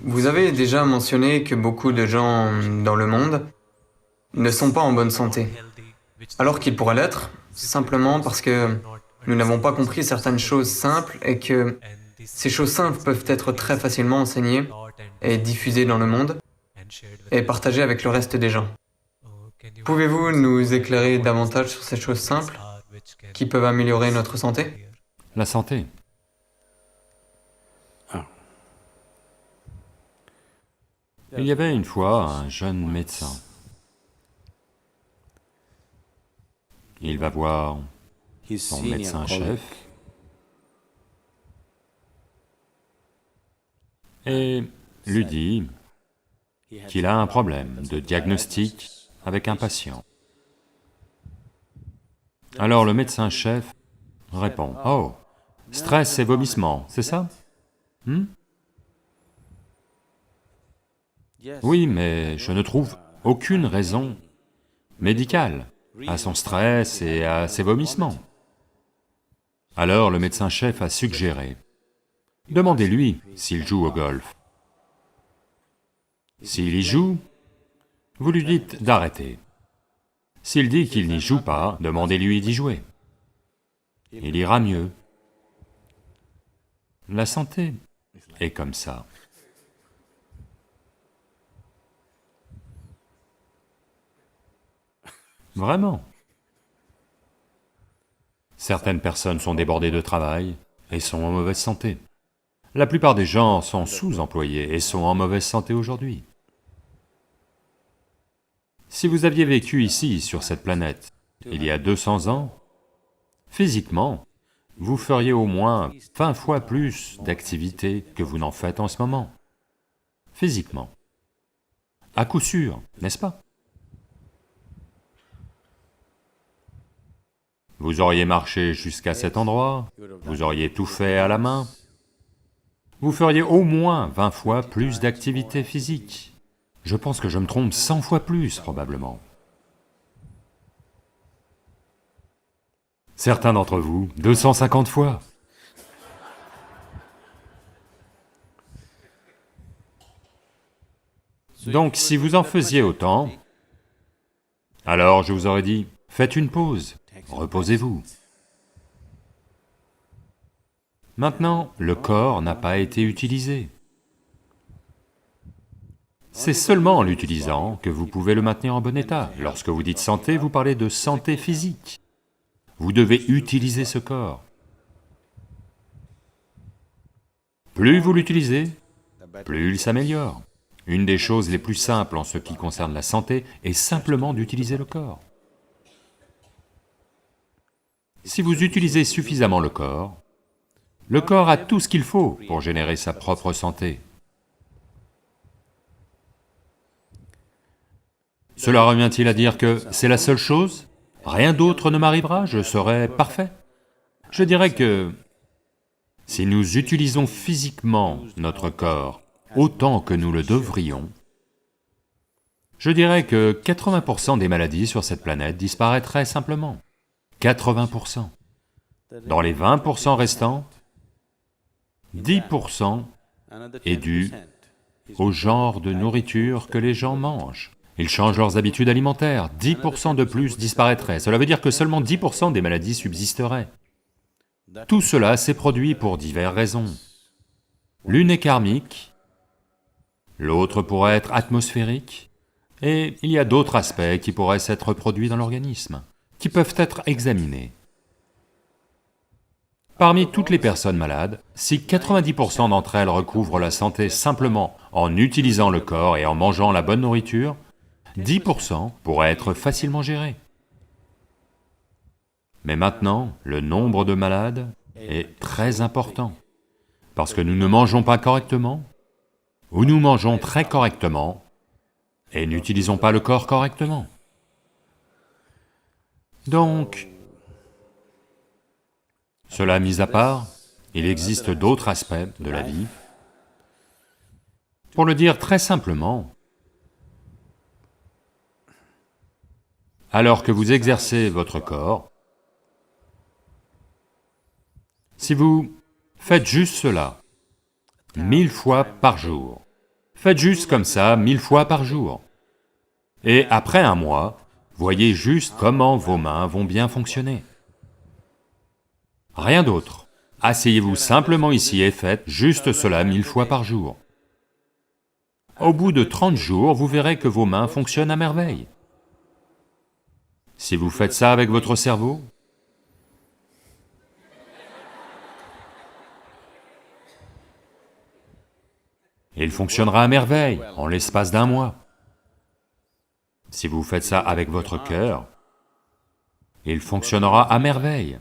Vous avez déjà mentionné que beaucoup de gens dans le monde ne sont pas en bonne santé, alors qu'ils pourraient l'être, simplement parce que nous n'avons pas compris certaines choses simples et que ces choses simples peuvent être très facilement enseignées et diffusées dans le monde et partagées avec le reste des gens. Pouvez-vous nous éclairer davantage sur ces choses simples qui peuvent améliorer notre santé? La santé. Il y avait une fois un jeune médecin. Il va voir son médecin-chef et lui dit qu'il a un problème de diagnostic avec un patient. Alors le médecin-chef répond, « Oh, stress et vomissement, c'est ça? Oui, mais je ne trouve aucune raison médicale à son stress et à ses vomissements. » Alors le médecin-chef a suggéré, « Demandez-lui s'il joue au golf. S'il y joue, vous lui dites d'arrêter. S'il dit qu'il n'y joue pas, demandez-lui d'y jouer. Il ira mieux. » La santé est comme ça. Vraiment. Certaines personnes sont débordées de travail et sont en mauvaise santé. La plupart des gens sont sous-employés et sont en mauvaise santé aujourd'hui. Si vous aviez vécu ici, sur cette planète, il y a 200 ans, physiquement, vous feriez au moins 20 fois plus d'activités que vous n'en faites en ce moment. Physiquement. À coup sûr, n'est-ce pas? Vous auriez marché jusqu'à cet endroit, vous auriez tout fait à la main, vous feriez au moins 20 fois plus d'activités physiques. Je pense que je me trompe 100 fois plus, probablement. Certains d'entre vous, 250 fois. Donc si vous en faisiez autant, alors je vous aurais dit, faites une pause, reposez-vous. Maintenant, le corps n'a pas été utilisé. C'est seulement en l'utilisant que vous pouvez le maintenir en bon état. Lorsque vous dites santé, vous parlez de santé physique. Vous devez utiliser ce corps. Plus vous l'utilisez, plus il s'améliore. Une des choses les plus simples en ce qui concerne la santé est simplement d'utiliser le corps. Si vous utilisez suffisamment le corps a tout ce qu'il faut pour générer sa propre santé. Cela revient-il à dire que c'est la seule chose? Rien d'autre ne m'arrivera, je serai parfait? Je dirais que si nous utilisons physiquement notre corps autant que nous le devrions, je dirais que 80% des maladies sur cette planète disparaîtraient simplement. 80%. Dans les 20% restants, 10% est dû au genre de nourriture que les gens mangent. Ils changent leurs habitudes alimentaires, 10% de plus disparaîtraient. Cela veut dire que seulement 10% des maladies subsisteraient. Tout cela s'est produit pour diverses raisons. L'une est karmique, l'autre pourrait être atmosphérique, et il y a d'autres aspects qui pourraient s'être produits dans l'organisme, qui peuvent être examinés. Parmi toutes les personnes malades, si 90% d'entre elles recouvrent la santé simplement en utilisant le corps et en mangeant la bonne nourriture, 10% pourraient être facilement gérés. Mais maintenant, le nombre de malades est très important, parce que nous ne mangeons pas correctement, ou nous mangeons très correctement, et n'utilisons pas le corps correctement. Donc, cela mis à part, il existe d'autres aspects de la vie. Pour le dire très simplement, alors que vous exercez votre corps, si vous faites juste cela 1000 fois par jour, Faites juste comme ça 1000 fois par jour. Et après un mois, voyez juste comment vos mains vont bien fonctionner. Rien d'autre. Asseyez-vous simplement ici et faites juste cela 1000 fois par jour. Au bout de 30 jours, vous verrez que vos mains fonctionnent à merveille. Si vous faites ça avec votre cerveau, il fonctionnera à merveille en l'espace d'un mois. Si vous faites ça avec votre cœur, il fonctionnera à merveille.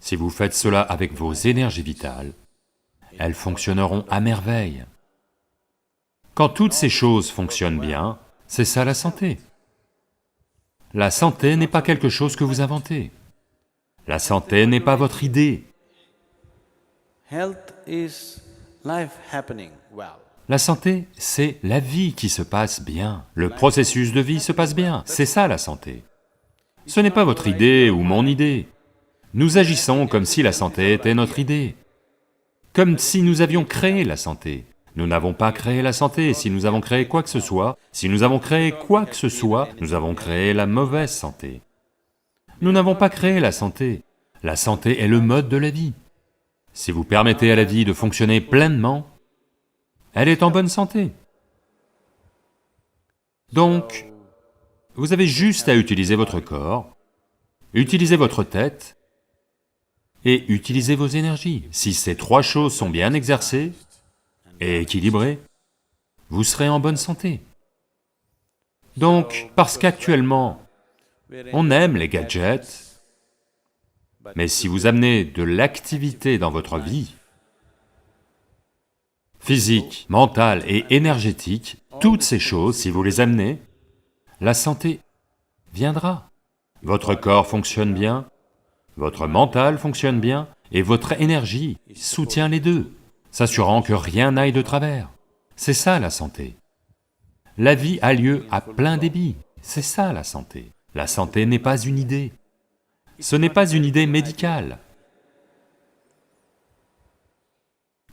Si vous faites cela avec vos énergies vitales, elles fonctionneront à merveille. Quand toutes ces choses fonctionnent bien, c'est ça la santé. La santé n'est pas quelque chose que vous inventez. La santé n'est pas votre idée. Health is life happening well. La santé, c'est la vie qui se passe bien. Le processus de vie se passe bien, c'est ça la santé. Ce n'est pas votre idée ou mon idée. Nous agissons comme si la santé était notre idée. Comme si nous avions créé la santé. Nous n'avons pas créé la santé. Si nous avons créé quoi que ce soit, nous avons créé la mauvaise santé. Nous n'avons pas créé la santé. La santé est le mode de la vie. Si vous permettez à la vie de fonctionner pleinement, elle est en bonne santé. Donc, vous avez juste à utiliser votre corps, utiliser votre tête et utiliser vos énergies. Si ces trois choses sont bien exercées et équilibrées, vous serez en bonne santé. Donc, parce qu'actuellement, on aime les gadgets, mais si vous amenez de l'activité dans votre vie, physique, mentale et énergétique, toutes ces choses, si vous les amenez, la santé viendra. Votre corps fonctionne bien, votre mental fonctionne bien, et votre énergie soutient les deux, s'assurant que rien n'aille de travers. C'est ça la santé. La vie a lieu à plein débit, c'est ça la santé. La santé n'est pas une idée. Ce n'est pas une idée médicale.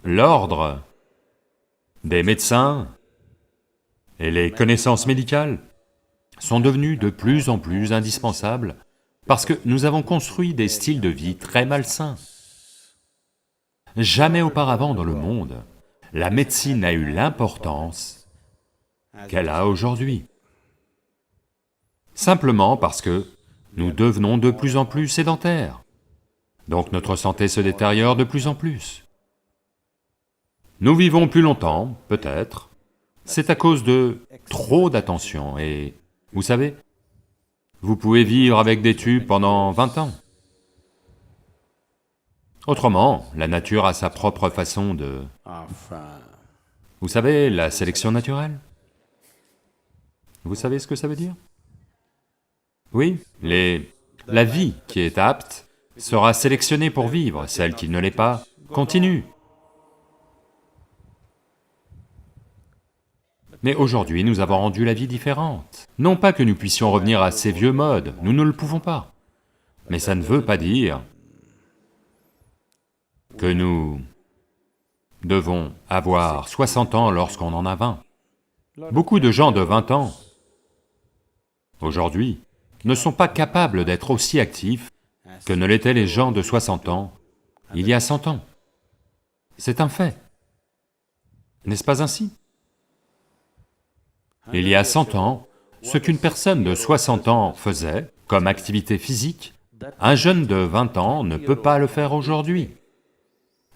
L'ordre des médecins et les connaissances médicales sont devenues de plus en plus indispensables parce que nous avons construit des styles de vie très malsains. Jamais auparavant dans le monde, la médecine n'a eu l'importance qu'elle a aujourd'hui. Simplement parce que nous devenons de plus en plus sédentaires. Donc notre santé se détériore de plus en plus. Nous vivons plus longtemps, peut-être, c'est à cause de trop d'attention et, vous savez, vous pouvez vivre avec des tubes pendant 20 ans. Autrement, la nature a sa propre façon de... Vous savez, la sélection naturelle? Vous savez ce que ça veut dire? Oui, la vie qui est apte sera sélectionnée pour vivre, celle qui ne l'est pas continue. Mais aujourd'hui, nous avons rendu la vie différente. Non pas que nous puissions revenir à ces vieux modes, nous ne le pouvons pas. Mais ça ne veut pas dire que nous devons avoir 60 ans lorsqu'on en a 20. Beaucoup de gens de 20 ans, aujourd'hui, ne sont pas capables d'être aussi actifs que ne l'étaient les gens de 60 ans il y a 100 ans. C'est un fait. N'est-ce pas ainsi? Il y a 100 ans, ce qu'une personne de 60 ans faisait comme activité physique, un jeune de 20 ans ne peut pas le faire aujourd'hui.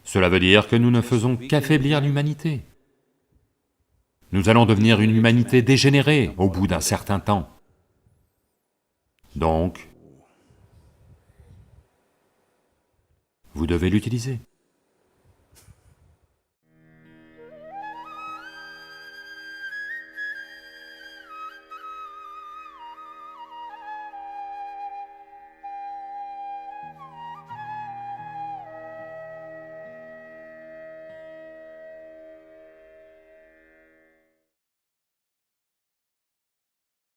Cela veut dire que nous ne faisons qu'affaiblir l'humanité. Nous allons devenir une humanité dégénérée au bout d'un certain temps. Donc, vous devez l'utiliser.